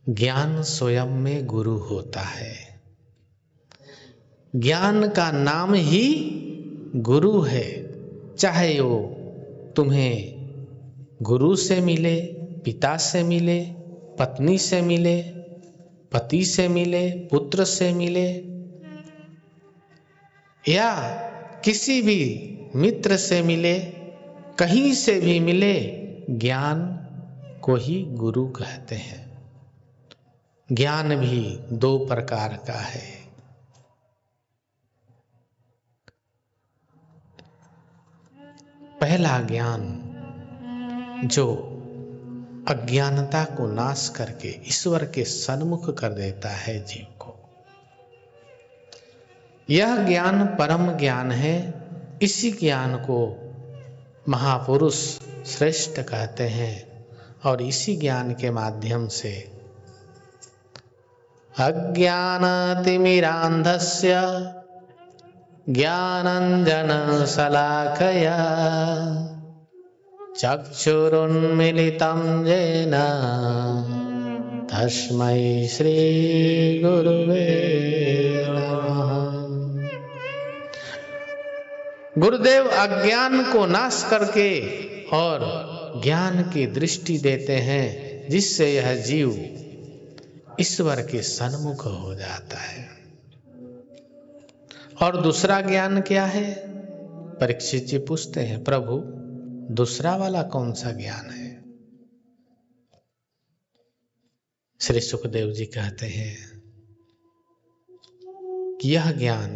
ज्ञान स्वयं में गुरु होता है। ज्ञान का नाम ही गुरु है। चाहे वो तुम्हें गुरु से मिले, पिता से मिले, पत्नी से मिले, पति से मिले, पुत्र से मिले, या किसी भी मित्र से मिले, कहीं से भी मिले, ज्ञान को ही गुरु कहते हैं। ज्ञान भी दो प्रकार का है। पहला ज्ञान जो अज्ञानता को नाश करके ईश्वर के सन्मुख कर देता है जीव को, यह ज्ञान परम ज्ञान है। इसी ज्ञान को महापुरुष श्रेष्ठ कहते हैं और इसी ज्ञान के माध्यम से अज्ञानतिमिरान्धस्य ज्ञानाञ्जनशलाकया चक्षुरुन्मीलितं येन तस्मै श्रीगुरुवे नमः। गुरुदेव अज्ञान को नाश करके और ज्ञान की दृष्टि देते हैं, जिससे यह जीव ईश्वर के सन्मुख हो जाता है। और दूसरा ज्ञान क्या है? परीक्षित जी पूछते हैं, प्रभु दूसरा वाला कौन सा ज्ञान है? श्री सुखदेव जी कहते हैं कि यह ज्ञान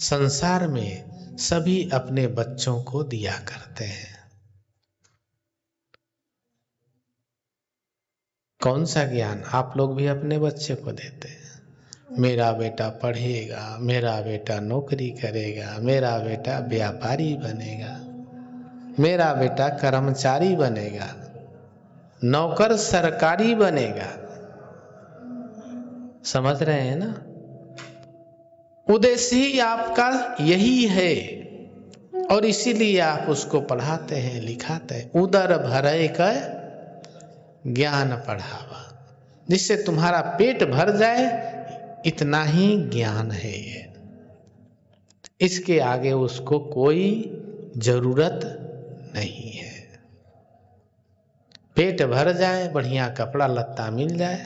संसार में सभी अपने बच्चों को दिया करते हैं। कौन सा ज्ञान आप लोग भी अपने बच्चे को देते हैं? मेरा बेटा पढ़ेगा, मेरा बेटा नौकरी करेगा, मेरा बेटा व्यापारी बनेगा, मेरा बेटा कर्मचारी बनेगा, नौकर सरकारी बनेगा। समझ रहे हैं ना? उद्देश्य ही आपका यही है और इसीलिए आप उसको पढ़ाते हैं, लिखाते हैं। उदर भरे का ज्ञान पढ़ावा, जिससे तुम्हारा पेट भर जाए, इतना ही ज्ञान है ये। इसके आगे उसको कोई जरूरत नहीं है। पेट भर जाए, बढ़िया कपड़ा लत्ता मिल जाए,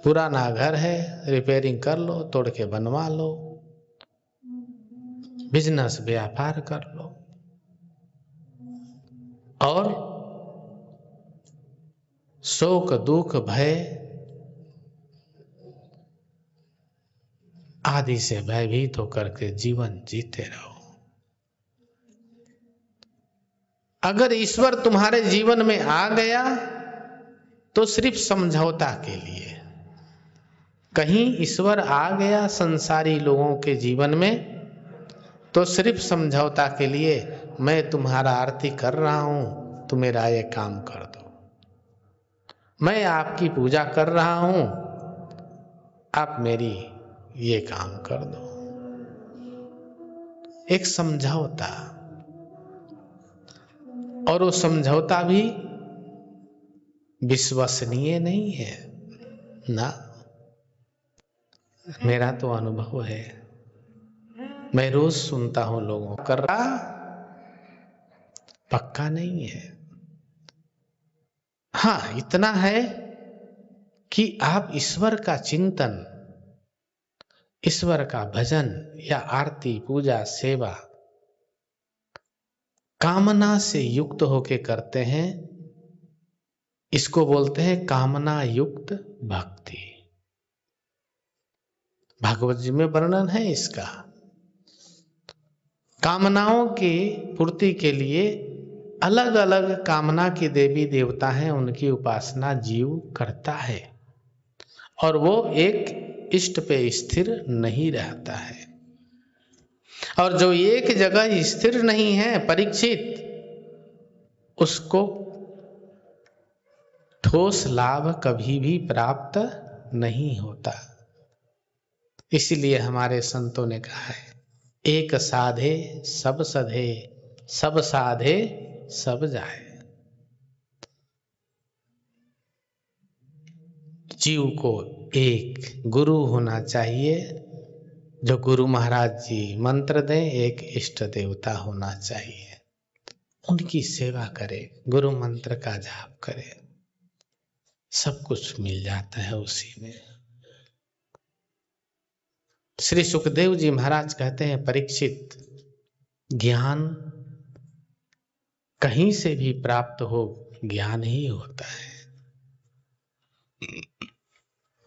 पुराना घर है रिपेयरिंग कर लो, तोड़ के बनवा लो, बिजनेस व्यापार कर लो, और शोक दुख भय आदि से भयभीत होकर के जीवन जीते रहो। अगर ईश्वर तुम्हारे जीवन में आ गया तो सिर्फ समझौता के लिए। कहीं ईश्वर आ गया संसारी लोगों के जीवन में तो सिर्फ समझौता के लिए, मैं तुम्हारा आरती कर रहा हूं, तुम मेरा ये काम कर दो, मैं आपकी पूजा कर रहा हूं, आप मेरी ये काम कर दो। एक समझौता, और वो समझौता भी विश्वसनीय नहीं है ना। मेरा तो अनुभव है, मैं रोज सुनता हूं लोगों कर रहा, पक्का नहीं है। हाँ, इतना है कि आप ईश्वर का चिंतन, ईश्वर का भजन या आरती पूजा सेवा कामना से युक्त होके करते हैं, इसको बोलते हैं कामना युक्त भक्ति। भागवत जी में वर्णन है इसका। कामनाओं की पूर्ति के लिए अलग अलग कामना की देवी देवता हैं, उनकी उपासना जीव करता है और वो एक इष्ट पे स्थिर नहीं रहता है। और जो एक जगह स्थिर नहीं है परीक्षित, उसको ठोस लाभ कभी भी प्राप्त नहीं होता। इसीलिए हमारे संतों ने कहा है, एक साधे सब सधे, सब साधे सब जाए। जीव को एक गुरु होना चाहिए, जो गुरु महाराज जी मंत्र दें, एक इष्ट देवता होना चाहिए, उनकी सेवा करे, गुरु मंत्र का जाप करे, सब कुछ मिल जाता है उसी में। श्री सुखदेव जी महाराज कहते हैं, परीक्षित, ज्ञान कहीं से भी प्राप्त हो, ज्ञान ही होता है,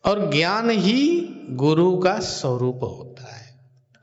और ज्ञान ही गुरु का स्वरूप होता है।